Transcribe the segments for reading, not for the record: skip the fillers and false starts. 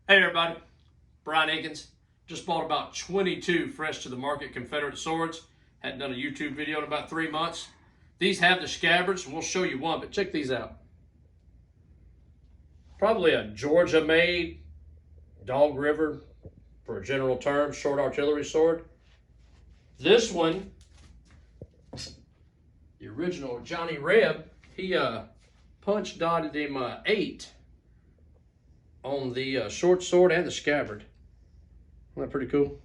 Hey everybody, Brian Akins. Just bought about 22 fresh to the market Confederate Swords. Hadn't done a YouTube video in about 3 months. These have the scabbards, and we'll show you one, but check these out. Probably a Georgia-made Dog River, for a general term, short artillery sword. This one, the original Johnny Reb, he punch dotted him 8 on the short sword and the scabbard. Isn't that pretty cool?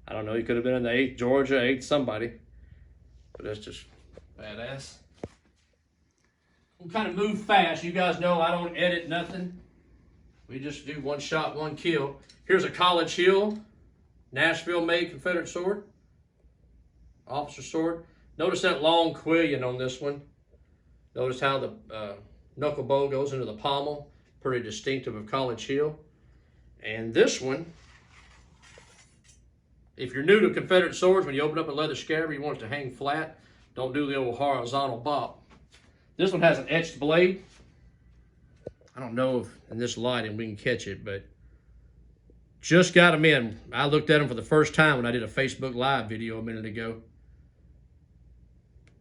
I don't know, he could have been in the 8th Georgia, 8th somebody, but that's just badass. We'll kind of move fast. You guys know I don't edit nothing. We just do one shot, one kill. Here's a College Hill, Nashville made Confederate sword, officer sword. Notice that long quillion on this one. Notice how the knuckle bow goes into the pommel. Pretty distinctive of College Hill. And this one, if you're new to Confederate swords, when you open up a leather scabbard, you want it to hang flat. Don't do the old horizontal bop. This one has an etched blade. I don't know if in this lighting we can catch it, but just got them in. I looked at them for the first time when I did a Facebook Live video a minute ago.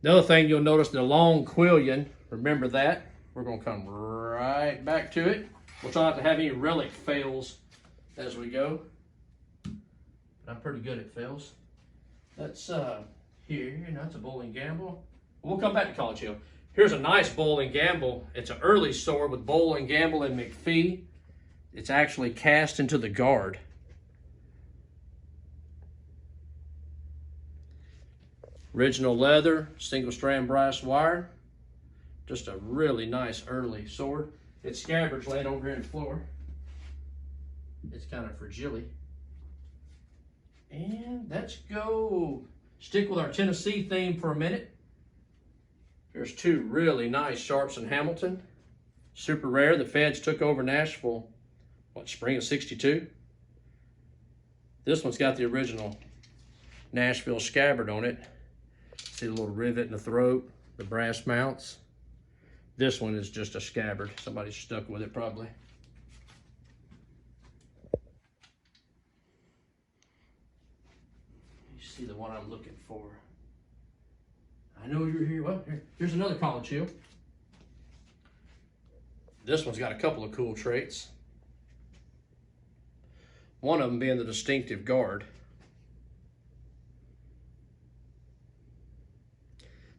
The other thing you'll notice, the long quillion, remember that. We're going to come right back to it. We'll try not to have any relic fails as we go. But I'm pretty good at fails. That's here, that's a Bull and Gamble. We'll come back to College Hill. Here's a nice Bull and Gamble. It's an early sword with Bull and Gamble and McPhee. It's actually cast into the guard. Original leather, single strand brass wire. Just a really nice early sword. Its scabbard's laying over here on the floor. It's kind of fragile. And let's go stick with our Tennessee theme for a minute. There's 2 really nice Sharps and Hamilton. Super rare. The feds took over Nashville, what, spring of '62? This one's got the original Nashville scabbard on it. See the little rivet in the throat, the brass mounts. This one is just a scabbard. Somebody stuck with it probably. You see the one I'm looking for. I know you're here. Well, here's another College Hill. This one's got a couple of cool traits. One of them being the distinctive guard.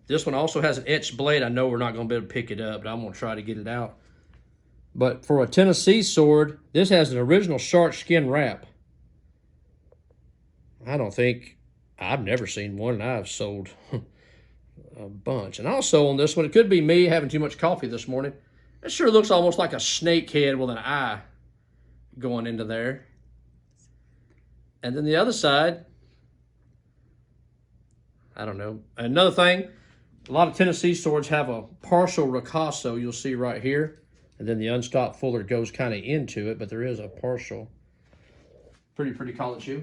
This one also has an etched blade. I know we're not going to be able to pick it up, but I'm going to try to get it out. But for a Tennessee sword, this has an original shark skin wrap. I've never seen one, and I've sold a bunch. And also on this one, it could be me having too much coffee this morning. It sure looks almost like a snake head with an eye going into there. And then the other side, I don't know. Another thing, a lot of Tennessee swords have a partial ricasso, you'll see right here. And then the unstopped fuller goes kind of into it, but there is a partial. Pretty College Hill.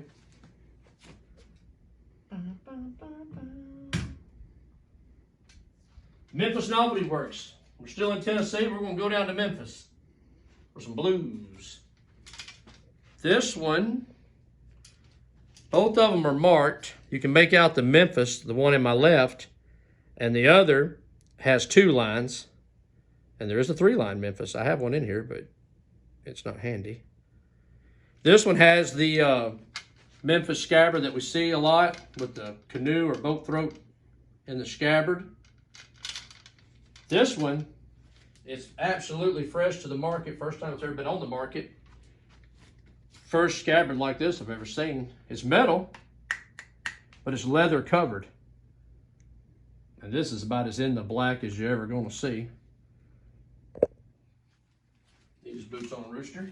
Memphis Novelty Works. We're still in Tennessee. We're going to go down to Memphis for some blues. This one, both of them are marked. You can make out the Memphis, the one in my left, and the other has 2 lines. And there is a 3-line Memphis. I have one in here, but it's not handy. This one has the Memphis scabbard that we see a lot with the canoe or boat throat in the scabbard. This one is absolutely fresh to the market. First time it's ever been on the market. First scabbard like this I've ever seen. It's metal, but it's leather covered. And this is about as in the black as you're ever going to see. These boots on a rooster.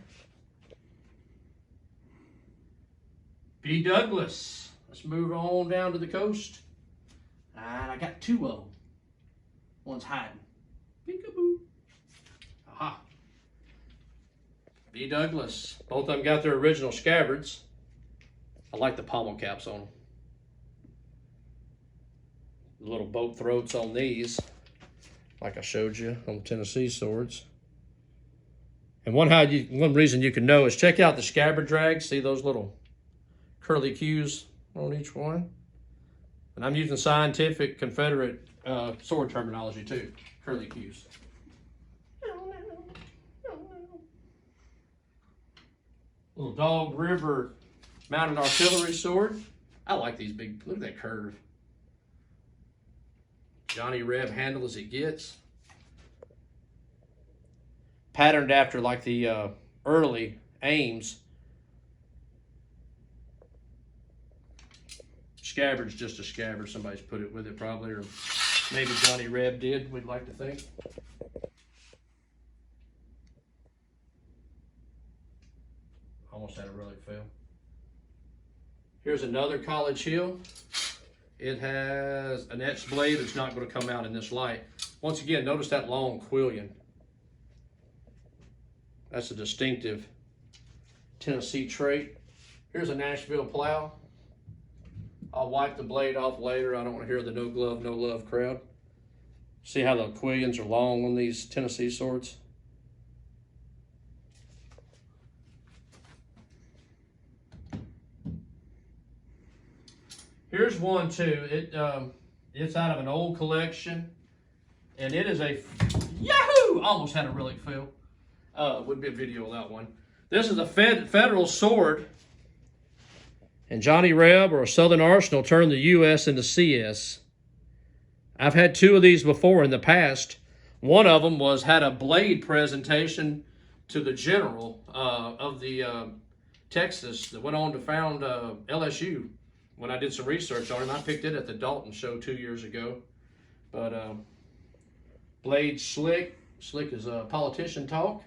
B. Douglas. Let's move on down to the coast. And I got 2 of them. One's hiding. Peekaboo. Aha. B. Douglas. Both of them got their original scabbards. I like the pommel caps on them. Little boat throats on these, like I showed you on Tennessee swords. And one reason you can know is check out the scabbard drags. See those little curly cues on each one? And I'm using scientific Confederate sword terminology too. Curly cues. Little Dog River mounted artillery sword. I like these big, look at that curve. Johnny Reb handle as it gets. Patterned after like the early Ames. Scabbard's just a scabbard. Somebody's put it with it probably, or maybe Johnny Reb did, we'd like to think. Almost had a relic fail. Here's another College Hill. It has an etched blade that's not going to come out in this light. Once again, notice that long quillion. That's a distinctive Tennessee trait. Here's a Nashville Plow. I'll wipe the blade off later. I don't want to hear the no glove, no love crowd. See how the quillions are long on these Tennessee swords? Here's one too. It's out of an old collection, and it is a Yahoo! Almost had a relic fail. Would be a video of that one. This is a federal sword, and Johnny Reb or a Southern Arsenal turned the U.S. into CS. I've had two of these before in the past. One of them had a blade presentation to the general of the Texas that went on to found LSU. When I did some research on him, I picked it at the Dalton show 2 years ago. But blade slick. Slick is politician talk.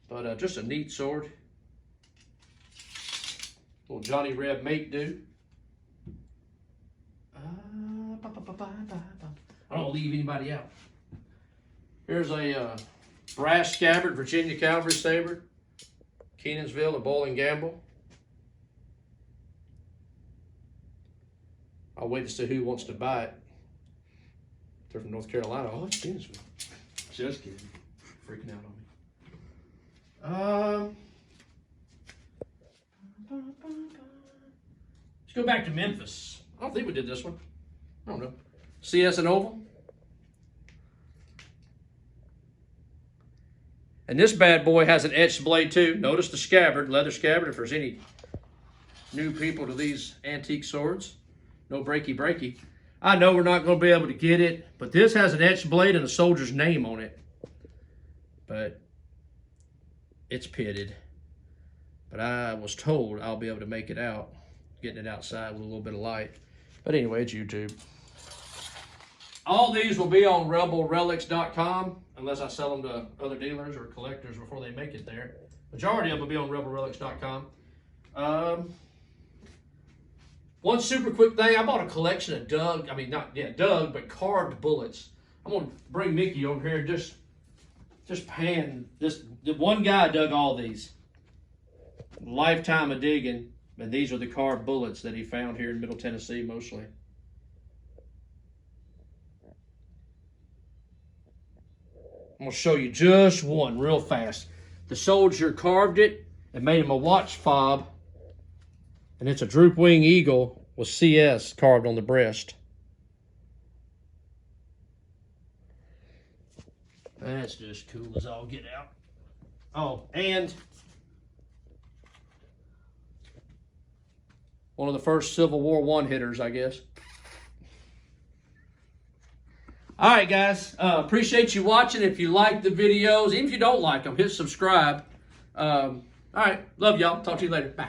But just a neat sword. Little Johnny Reb make do. I don't leave anybody out. Here's a brass scabbard, Virginia Cavalry saber. Kenansville or Bowl and Gamble. I'll wait to see who wants to buy it. They're from North Carolina. Oh, it's Kenansville. Just kidding. Freaking out on me. Let's go back to Memphis. I don't think we did this one. I don't know. CS and oval. And this bad boy has an etched blade too. Notice the scabbard, leather scabbard, if there's any new people to these antique swords. No breaky. I know we're not going to be able to get it, but this has an etched blade and a soldier's name on it. But it's pitted. But I was told I'll be able to make it out, getting it outside with a little bit of light. But anyway, it's YouTube. All these will be on rebelrelics.com, unless I sell them to other dealers or collectors before they make it there. Majority of them will be on rebelrelics.com. One super quick thing, I bought a collection of Doug, but carved bullets. I'm going to bring Mickey over here and just pan this. The one guy dug all these. Lifetime of digging, and these are the carved bullets that he found here in Middle Tennessee mostly. I'm going to show you just one real fast. The soldier carved it and made him a watch fob. And it's a droop wing eagle with CS carved on the breast. That's just cool as all get out. Oh, and one of the first Civil War one-hitters, I guess. All right, guys. Appreciate you watching. If you like the videos, even if you don't like them, hit subscribe. All right. Love y'all. Talk to you later. Bye.